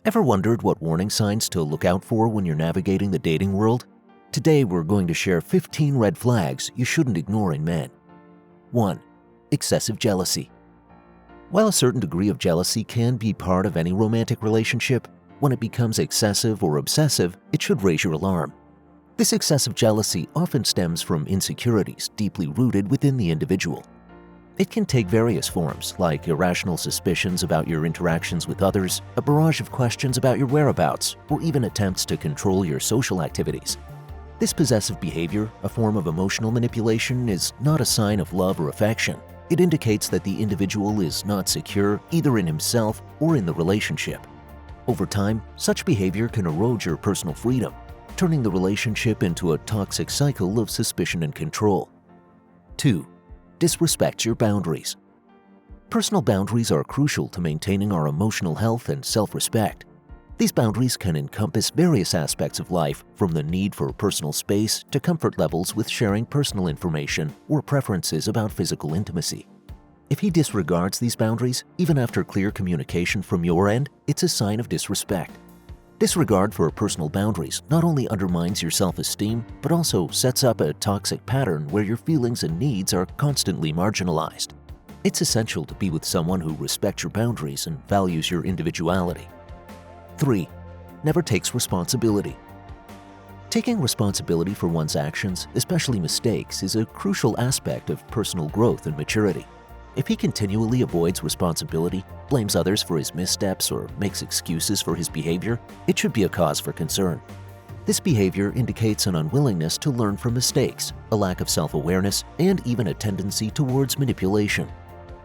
Ever wondered what warning signs to look out for when you're navigating the dating world? Today we're going to share 15 red flags you shouldn't ignore in men. 1. Excessive jealousy. While a certain degree of jealousy can be part of any romantic relationship, when it becomes excessive or obsessive, it should raise your alarm. This excessive jealousy often stems from insecurities deeply rooted within the individual. It can take various forms, like irrational suspicions about your interactions with others, a barrage of questions about your whereabouts, or even attempts to control your social activities. This possessive behavior, a form of emotional manipulation, is not a sign of love or affection. It indicates that the individual is not secure either in himself or in the relationship. Over time, such behavior can erode your personal freedom, turning the relationship into a toxic cycle of suspicion and control. 2. Disrespect your boundaries. Personal boundaries are crucial to maintaining our emotional health and self-respect. These boundaries can encompass various aspects of life, from the need for personal space to comfort levels with sharing personal information or preferences about physical intimacy. If he disregards these boundaries, even after clear communication from your end, it's a sign of disrespect. Disregard for personal boundaries not only undermines your self-esteem, but also sets up a toxic pattern where your feelings and needs are constantly marginalized. It's essential to be with someone who respects your boundaries and values your individuality. 3. Never takes responsibility. Taking responsibility for one's actions, especially mistakes, is a crucial aspect of personal growth and maturity. If he continually avoids responsibility, blames others for his missteps, or makes excuses for his behavior, it should be a cause for concern. This behavior indicates an unwillingness to learn from mistakes, a lack of self-awareness, and even a tendency towards manipulation.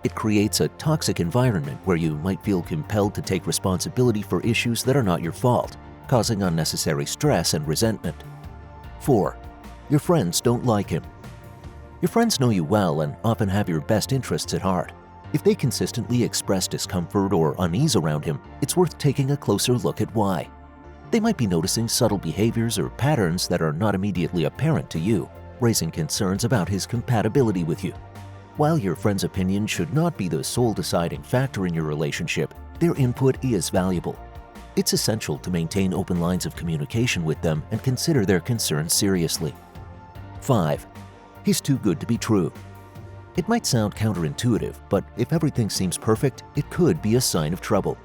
It creates a toxic environment where you might feel compelled to take responsibility for issues that are not your fault, causing unnecessary stress and resentment. 4. Your friends don't like him. Your friends know you well and often have your best interests at heart. If they consistently express discomfort or unease around him, it's worth taking a closer look at why. They might be noticing subtle behaviors or patterns that are not immediately apparent to you, raising concerns about his compatibility with you. While your friend's opinion should not be the sole deciding factor in your relationship, their input is valuable. It's essential to maintain open lines of communication with them and consider their concerns seriously. 5. He's too good to be true. It might sound counterintuitive, but if everything seems perfect, it could be a sign of trouble.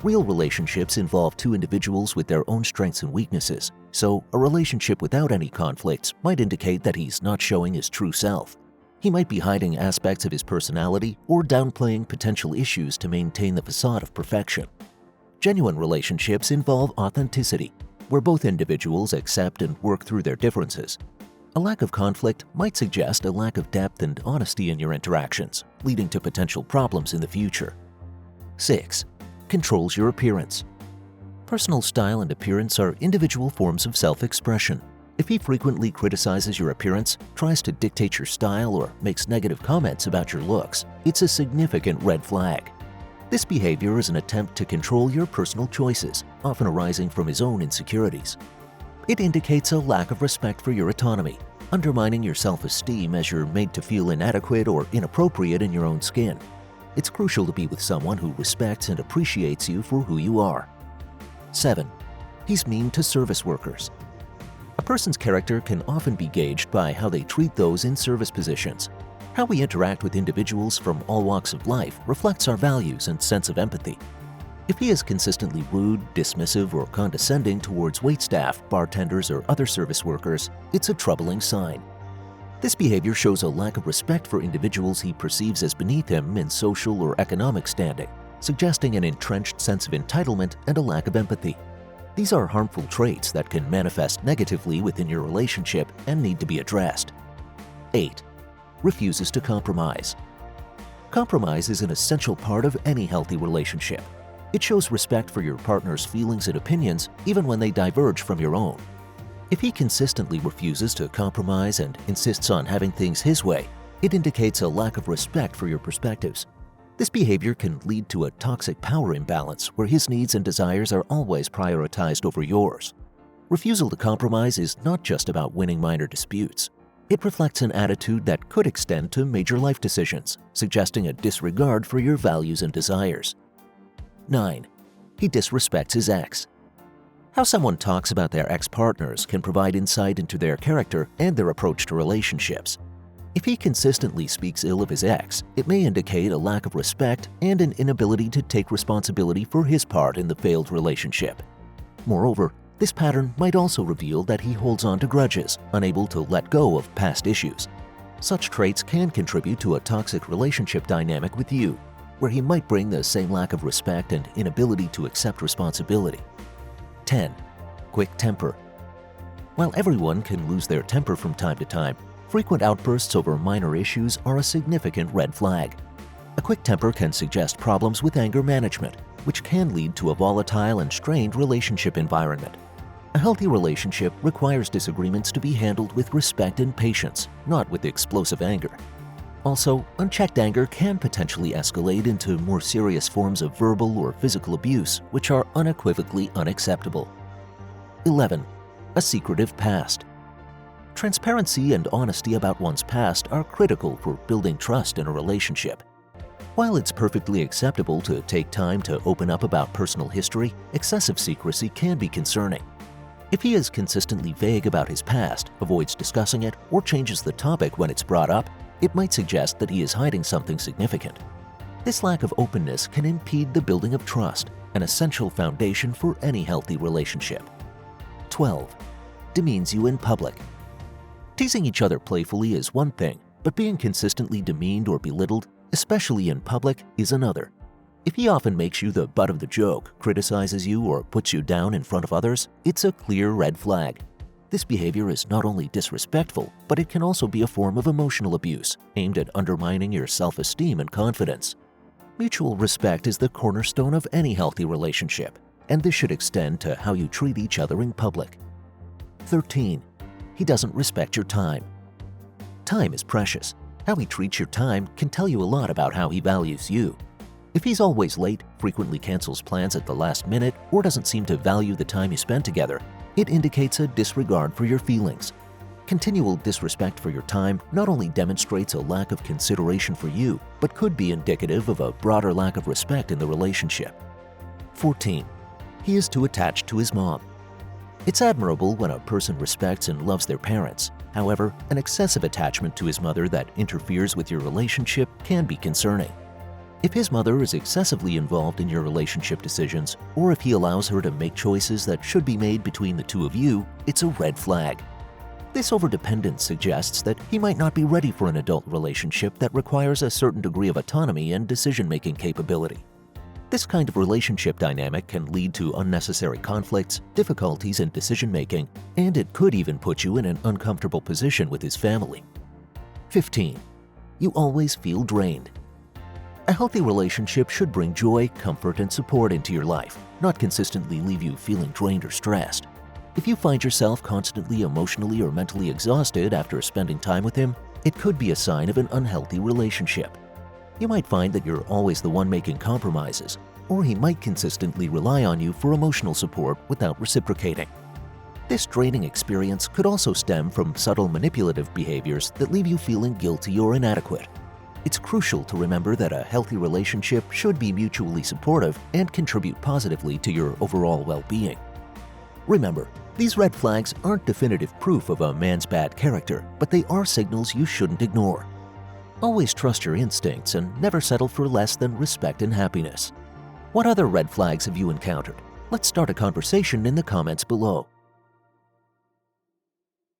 Real relationships involve two individuals with their own strengths and weaknesses, so a relationship without any conflicts might indicate that he's not showing his true self. He might be hiding aspects of his personality or downplaying potential issues to maintain the facade of perfection. Genuine relationships involve authenticity, where both individuals accept and work through their differences. A lack of conflict might suggest a lack of depth and honesty in your interactions, leading to potential problems in the future. 6. Controls your appearance. Personal style and appearance are individual forms of self-expression. If he frequently criticizes your appearance, tries to dictate your style, or makes negative comments about your looks, it's a significant red flag. This behavior is an attempt to control your personal choices, often arising from his own insecurities. It indicates a lack of respect for your autonomy, undermining your self-esteem as you're made to feel inadequate or inappropriate in your own skin. It's crucial to be with someone who respects and appreciates you for who you are. 7. He's mean to service workers. A person's character can often be gauged by how they treat those in service positions. How we interact with individuals from all walks of life reflects our values and sense of empathy. If he is consistently rude, dismissive, or condescending towards waitstaff, bartenders, or other service workers, it's a troubling sign. This behavior shows a lack of respect for individuals he perceives as beneath him in social or economic standing, suggesting an entrenched sense of entitlement and a lack of empathy. These are harmful traits that can manifest negatively within your relationship and need to be addressed. 8. Refuses to compromise. Compromise is an essential part of any healthy relationship. It shows respect for your partner's feelings and opinions even when they diverge from your own. If he consistently refuses to compromise and insists on having things his way, it indicates a lack of respect for your perspectives. This behavior can lead to a toxic power imbalance where his needs and desires are always prioritized over yours. Refusal to compromise is not just about winning minor disputes. It reflects an attitude that could extend to major life decisions, suggesting a disregard for your values and desires. 9. He disrespects his ex. How someone talks about their ex-partners can provide insight into their character and their approach to relationships. If he consistently speaks ill of his ex, it may indicate a lack of respect and an inability to take responsibility for his part in the failed relationship. Moreover, this pattern might also reveal that he holds on to grudges, unable to let go of past issues. Such traits can contribute to a toxic relationship dynamic with you, where he might bring the same lack of respect and inability to accept responsibility. 10. Quick temper. While everyone can lose their temper from time to time, frequent outbursts over minor issues are a significant red flag. A quick temper can suggest problems with anger management, which can lead to a volatile and strained relationship environment. A healthy relationship requires disagreements to be handled with respect and patience, not with explosive anger. Also, unchecked anger can potentially escalate into more serious forms of verbal or physical abuse, which are unequivocally unacceptable. 11. A secretive past. Transparency and honesty about one's past are critical for building trust in a relationship. While it's perfectly acceptable to take time to open up about personal history, excessive secrecy can be concerning. If he is consistently vague about his past, avoids discussing it, or changes the topic when it's brought up, it might suggest that he is hiding something significant. This lack of openness can impede the building of trust, an essential foundation for any healthy relationship. 12. Demeans you in public. Teasing each other playfully is one thing, but being consistently demeaned or belittled, especially in public, is another. If he often makes you the butt of the joke, criticizes you, or puts you down in front of others, it's a clear red flag. This behavior is not only disrespectful, but it can also be a form of emotional abuse, aimed at undermining your self-esteem and confidence. Mutual respect is the cornerstone of any healthy relationship, and this should extend to how you treat each other in public. 13. He doesn't respect your time. Time is precious. How he treats your time can tell you a lot about how he values you. If he's always late, frequently cancels plans at the last minute, or doesn't seem to value the time you spend together, it indicates a disregard for your feelings. Continual disrespect for your time not only demonstrates a lack of consideration for you, but could be indicative of a broader lack of respect in the relationship. 14. He is too attached to his mom. It's admirable when a person respects and loves their parents. However, an excessive attachment to his mother that interferes with your relationship can be concerning. If his mother is excessively involved in your relationship decisions, or if he allows her to make choices that should be made between the two of you, it's a red flag. This overdependence suggests that he might not be ready for an adult relationship that requires a certain degree of autonomy and decision-making capability. This kind of relationship dynamic can lead to unnecessary conflicts, difficulties in decision-making, and it could even put you in an uncomfortable position with his family. 15. You always feel drained. A healthy relationship should bring joy, comfort, and support into your life, not consistently leave you feeling drained or stressed. If you find yourself constantly emotionally or mentally exhausted after spending time with him, it could be a sign of an unhealthy relationship. You might find that you're always the one making compromises, or he might consistently rely on you for emotional support without reciprocating. This draining experience could also stem from subtle manipulative behaviors that leave you feeling guilty or inadequate. It's crucial to remember that a healthy relationship should be mutually supportive and contribute positively to your overall well-being. Remember, these red flags aren't definitive proof of a man's bad character, but they are signals you shouldn't ignore. Always trust your instincts and never settle for less than respect and happiness. What other red flags have you encountered? Let's start a conversation in the comments below.